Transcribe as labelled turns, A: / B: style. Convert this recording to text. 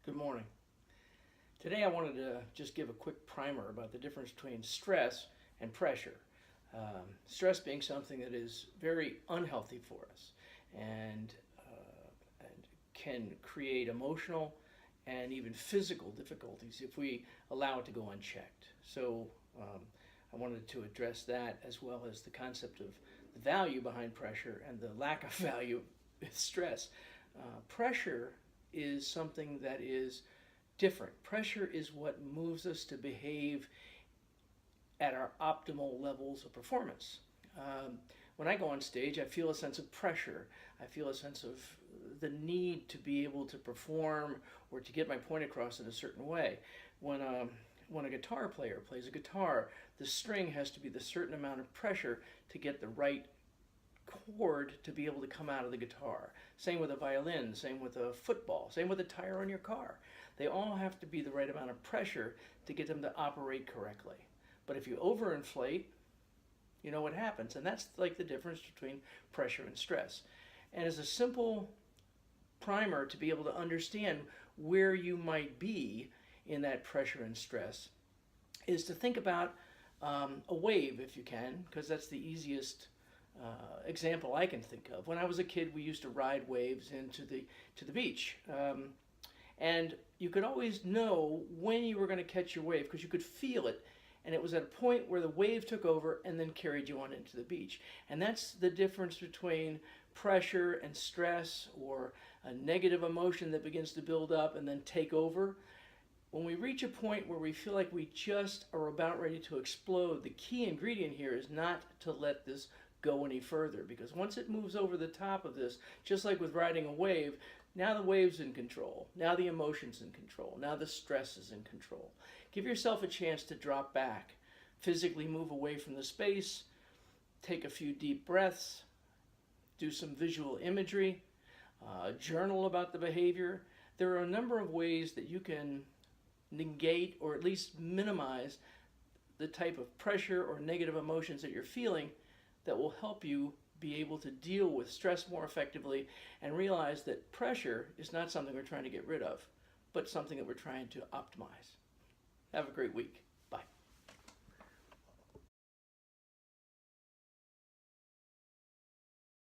A: Good morning. Today I wanted to just give a quick primer about the difference between stress and pressure. Stress being something that is very unhealthy for us and can create emotional and even physical difficulties if we allow it to go unchecked. So I wanted to address that as well as the concept of the value behind pressure and the lack of value with stress. Pressure is something that is different. Pressure is what moves us to behave at our optimal levels of performance. When I go on stage, I feel a sense of pressure. I feel a sense of the need to be able to perform or to get my point across in a certain way. When a guitar player plays a guitar, the string has to be the certain amount of pressure to get the right chord to be able to come out of the guitar. Same with a violin, same with a football, same with a tire on your car. They all have to be the right amount of pressure to get them to operate correctly. But if you overinflate, you know what happens. And that's like the difference between pressure and stress. And as a simple primer to be able to understand where you might be in that pressure and stress is to think about a wave if you can, because that's the easiest example I can think of. When I was a kid, we used to ride waves into the beach, and you could always know when you were going to catch your wave because you could feel it, and it was at a point where the wave took over and then carried you on into the beach. And that's the difference between pressure and stress, or a negative emotion that begins to build up and then take over. When we reach a point where we feel like we just are about ready to explode, the key ingredient here is not to let this go any further, because once it moves over the top of this, just like with riding a wave, now the wave's in control, now the emotion's in control, now the stress is in control. Give yourself a chance to drop back, physically move away from the space, take a few deep breaths, do some visual imagery, journal about the behavior. There are a number of ways that you can negate or at least minimize the type of pressure or negative emotions that you're feeling that will help you be able to deal with stress more effectively and realize that pressure is not something we're trying to get rid of, but something that we're trying to optimize. Have a great week.